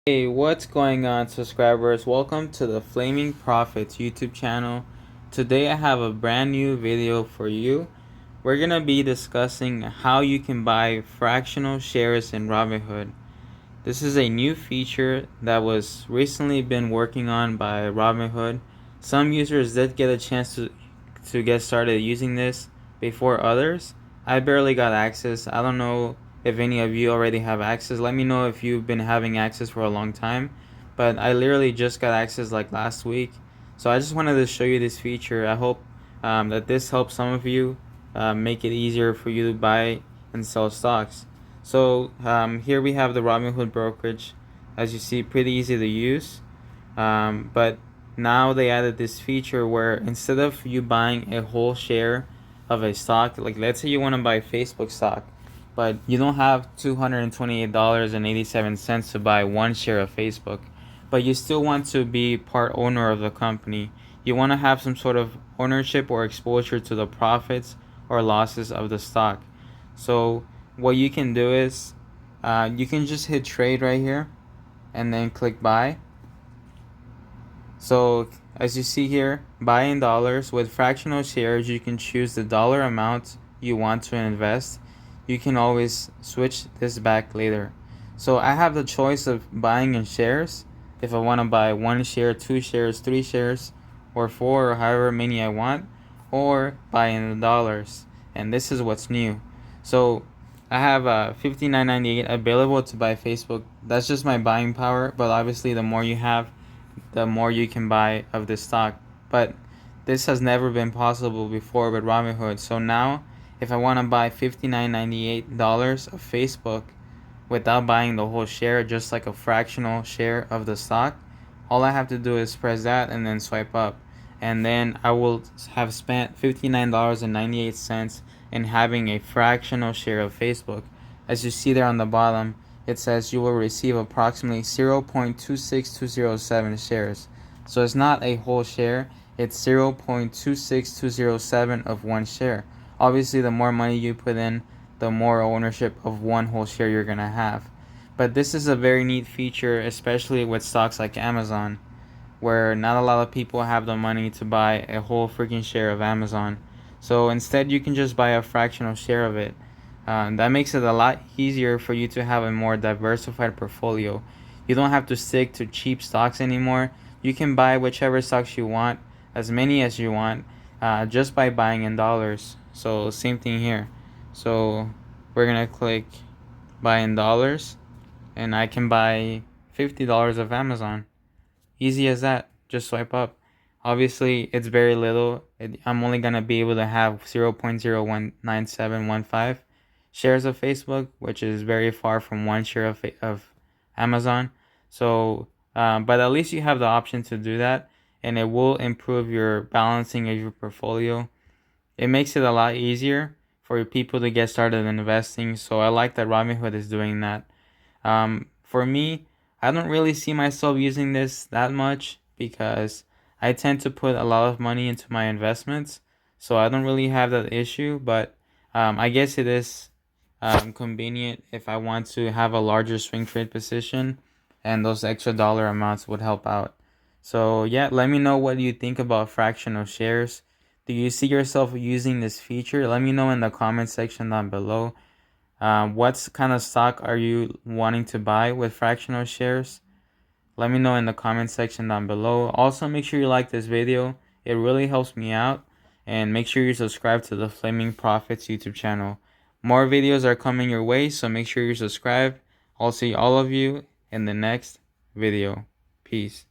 Hey, what's going on, subscribers? Welcome to the Flaming Profits YouTube channel. Today I have a brand new video for you. We're gonna be discussing how you can buy fractional shares in Robinhood. This is a new feature that was recently been working on by Robinhood. Some users did get a chance to get started using this before others. I barely got access. I don't know if any of you already have access. Let me know if you've been having access for a long time. But I literally just got access like last week. So I just wanted to show you this feature. I hope that this helps some of you make it easier for you to buy and sell stocks. So here we have the Robinhood brokerage. As you see, pretty easy to use. But now they added this feature where instead of you buying a whole share of a stock, like let's say you want to buy Facebook stock, but you don't have $228.87 to buy one share of Facebook, but you still want to be part owner of the company. You want to have some sort of ownership or exposure to the profits or losses of the stock. So what you can do is you can just hit trade right here and then click buy. So as you see here, buy in dollars. With fractional shares, you can choose the dollar amount you want to invest. You can always switch this back later. So I have the choice of buying in shares if I want to buy 1 share, 2 shares, 3 shares, or 4, or however many I want, or buy in the dollars. And this is what's new. So I have $59.98 available to buy Facebook. That's just my buying power, but obviously the more you have, the more you can buy of this stock. But this has never been possible before with Robinhood. So now, if I want to buy $59.98 of Facebook without buying the whole share, just like a fractional share of the stock, all I have to do is press that and then swipe up. And then I will have spent $59.98 in having a fractional share of Facebook. As you see there on the bottom, it says you will receive approximately 0.26207 shares. So it's not a whole share, it's 0.26207 of one share. Obviously, the more money you put in, the more ownership of one whole share you're going to have. But this is a very neat feature, especially with stocks like Amazon, where not a lot of people have the money to buy a whole freaking share of Amazon. So instead, you can just buy a fractional share of it. That makes it a lot easier for you to have a more diversified portfolio. You don't have to stick to cheap stocks anymore. You can buy whichever stocks you want, as many as you want, just by buying in dollars. So same thing here. So we're gonna click buy in dollars, and I can buy $50 of Amazon. Easy as that. Just swipe up. Obviously, it's very little. I'm only going to be able to have 0.019715 shares of Facebook, which is very far from 1 share of Amazon. So, but at least you have the option to do that, and it will improve your balancing of your portfolio. It makes it a lot easier for people to get started investing. So I like that Robinhood is doing that. For me, I don't really see myself using this that much because I tend to put a lot of money into my investments. So I don't really have that issue, but I guess it is convenient if I want to have a larger swing trade position, and those extra dollar amounts would help out. So yeah, let me know what you think about fractional shares. Do you see yourself using this feature? Let me know in the comment section down below. What kind of stock are you wanting to buy with fractional shares? Let me know in the comment section down below. Also, make sure you like this video. It really helps me out. And make sure you subscribe to the Flaming Profits YouTube channel. More videos are coming your way, so make sure you subscribe. I'll see all of you in the next video. Peace.